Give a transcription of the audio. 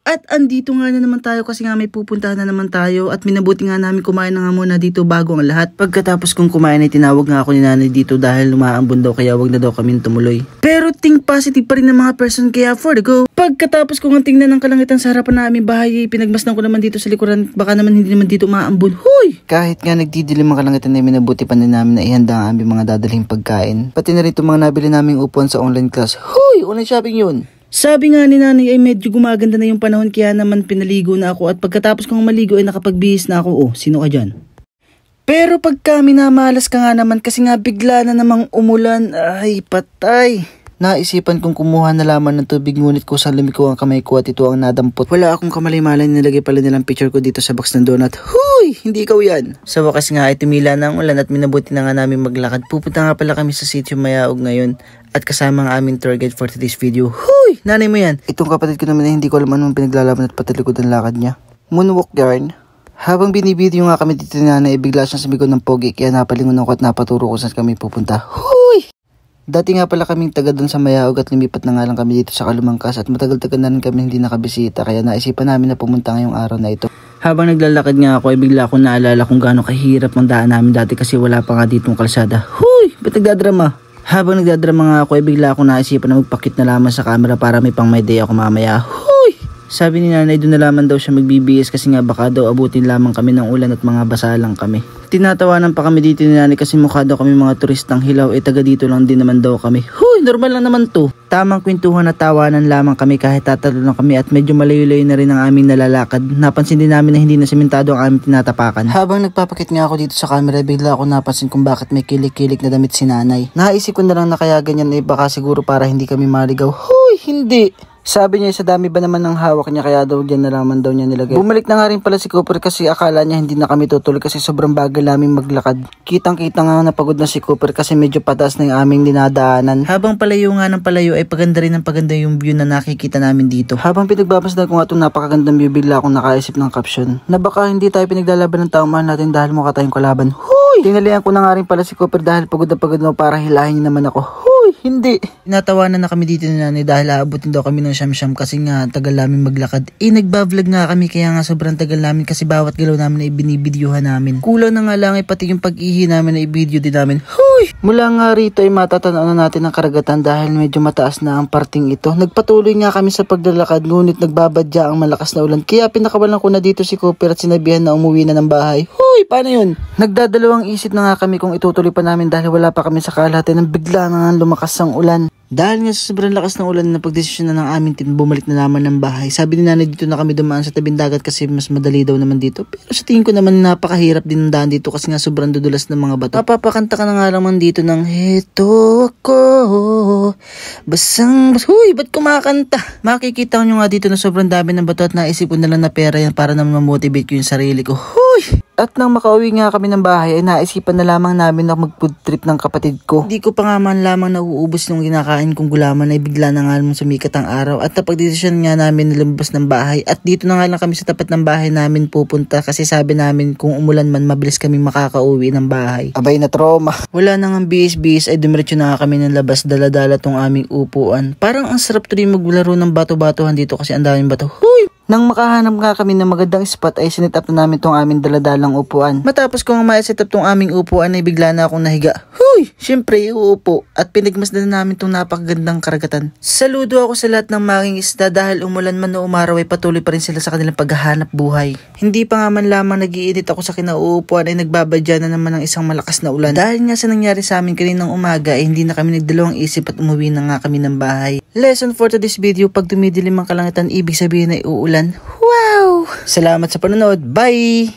At andito nga na naman tayo kasi nga may pupuntahan na naman tayo at minabuti nga namin kumain na nga muna dito bago ang lahat. Pagkatapos kong kumain ay tinawag nga ako ni nanay dito dahil lumaambon daw kaya wag na daw kami tumuloy. Pero think positive pa rin ng mga person kaya for the go. Pagkatapos ko nga tingnan ng kalangitan sa harapan namin bahay, pinagmasdan ko naman dito sa likuran baka naman hindi naman dito umaambon. Huy! Kahit nga nagdidilim ang kalangitan ay minabuti pa din namin na ihanda ang aming mga dadalhin pagkain. Pati na rin itong mga nabili naming upuan sa online class. Huy! Online shopping yun! Sabi nga ni nanay ay medyo gumaganda na yung panahon kaya naman pinaligo na ako at pagkatapos kong maligo ay nakapagbihis na ako. Oh, sino ka dyan? Pero pagka minamalas ka nga naman kasi nga bigla na namang umulan, ay patay. Naisipan kong kumuha na lamang ng tubig ngunit kusang lumiko ang kamay ko at ito ang nadampot. Wala akong kamalay-malay, nilagay pala nilang picture ko dito sa box ng donut. Huy! Hindi ikaw yan! Sa wakas nga ay tumila ng ulan at minabuti na nga namin maglakad. Pupunta nga pala kami sa sitio Mayaog ngayon at kasama ang aming tour guide for today's video. Huy! Nanay mo yan! Itong kapatid ko naman ay hindi ko alam anong pinaglalaban at patalikod ang lakad niya. Moonwalk yarn. Habang binibideo nga kami dito ni nanay, bigla siyang sumigaw ng pogi kaya napalingon ako at napaturo ko saan kami pupunta. Huy! Dati nga pala kaming taga doon sa Mayaog at lumipat na nga lang kami dito sa Kalumangkas at matagal-tagal na rin kami hindi nakabisita kaya naisipan namin na pumunta ngayong araw na ito. Habang naglalakad nga ako ay bigla akong naalala kung gaano kahirap ang daan namin dati kasi wala pa nga ditong kalsada. Huy! Ba't nagdadrama? Habang nagdadrama nga ako ay bigla akong naisipan na magpakit na lamang sa camera para may pang may day ako mamaya. Huy! Sabi ni nanay doon na lamang daw siya magbibihis kasi nga baka daw abutin lamang kami ng ulan at mga basa lang kami. Tinatawanan pa kami dito ni nanay kasi mukha daw kami mga turistang hilaw taga dito lang din naman daw kami. Huy! Normal lang naman to. Tamang kwentuhan at tawanan lamang kami kahit tatalo lang kami at medyo malayo-layo na rin ang aming nalalakad. Napansin din namin na hindi na sementado ang aming tinatapakan. Habang nagpapakit nga ako dito sa camera bigla ako napansin kung bakit may kilik-kilik na damit si nanay. Naisip ko na lang na kaya ganyan baka siguro para hindi kami maligaw. Huy! Hindi! Sabi niya sa dami ba naman ng hawak niya kaya daw dyan na naman daw niya nilagay. Bumalik na nga rin pala si Cooper kasi akala niya hindi na kami tutuloy kasi sobrang bagal namin maglakad. Kitang-kita nga napagod na si Cooper kasi medyo pataas na yung aming dinadaanan. Habang palayo nga ng palayo ay paganda rin ng paganda yung view na nakikita namin dito. Habang pinagbabasdan ko nga itong napakagandang view bigla akong nakaisip ng caption na baka hindi tayo pinaglalaban ng taong mahal natin dahil mukha tayong kalaban. Huy! Tinalihan ko na nga rin pala si Cooper dahil pagod na para hilahin niya naman ako. Hindi. Tinatawanan na kami dito ni nanay dahil aabutin daw kami ng siyam-siyam kasi nga tagal namin maglakad. Nagbablog nga kami kaya nga sobrang tagal namin kasi bawat galaw namin ay binibidyuhan namin. Kulang na nga lang ay pati yung pag-ihi namin ay video din namin. Huy! Mula nga rito ay matatanaw na natin ang karagatan dahil medyo mataas na ang parting ito. Nagpatuloy nga kami sa paglalakad ngunit nagbabadya ang malakas na ulan. Kaya pinakawalan ko na dito si Cooper at sinabihan na umuwi na ng bahay. Huy! Paano yun? Nagdadalawang isip na nga kami kung itutuloy pa namin dahil wala pa kami sa kalahati nang bigla na nga lumakas ang ulan. Dahil nga sa sobrang lakas ng ulan na pagdesisyon na ng aming team bumalik na naman ng bahay. Sabi ni nanay dito na kami dumaan sa tabing dagat kasi mas madali daw naman dito. Pero sa tingin ko naman napakahirap din ng daan dito kasi nga sobrang dudulas ng mga bato. Mapapakanta ka na nga naman dito ng heto ako basang huy ba't kumakanta? Makikita ko nyo nga dito na sobrang dami ng bato at naisip ko na lang na pera yan para naman mamotivate ko yung sarili ko. Huy! At nang makauwi nga kami ng bahay ay naisipan na lamang namin na mag-food trip ng kapatid ko. Hindi ko pa nga man lamang nauubos yung kinakain kong gulaman ay bigla na nga naman sumikat ang araw at napagdesisyon nga namin na lumabas ng bahay at dito na nga lang kami sa tapat ng bahay namin pupunta kasi sabi namin kung umulan man mabilis kami makakauwi ng bahay. Abay na trauma. Wala nang ang bihis-bihis ay dumiretso na nga kami ng labas dala-dala tong aming upuan. Parang ang sarap tuloy maglaro ng bato-batuhan dito kasi ang daming bato. Huy! Nang makahanap nga kami ng magandang spot ay sinit up na namin tong aming daladalang upuan. Matapos kong ma-set up tong aming upuan ay bigla na akong nahiga. Huy! Siyempre uupo at pinagmasdan na namin tong napakagandang karagatan. Saludo ako sa lahat ng making isda dahil umulan man o umaraw ay patuloy pa rin sila sa kanilang paghahanap buhay. Hindi pa nga man lamang nag-iinit ako sa kinauupuan ay nagbabadya na naman ng isang malakas na ulan. Dahil nga sa nangyari sa amin kaninang umaga ay hindi na kami nagdalawang isip at umuwi na nga kami ng bahay. Lesson for today's video, pag dumidilim ang kalangitan ibig sabihin ay uulan. Wow! Salamat sa panonood. Bye!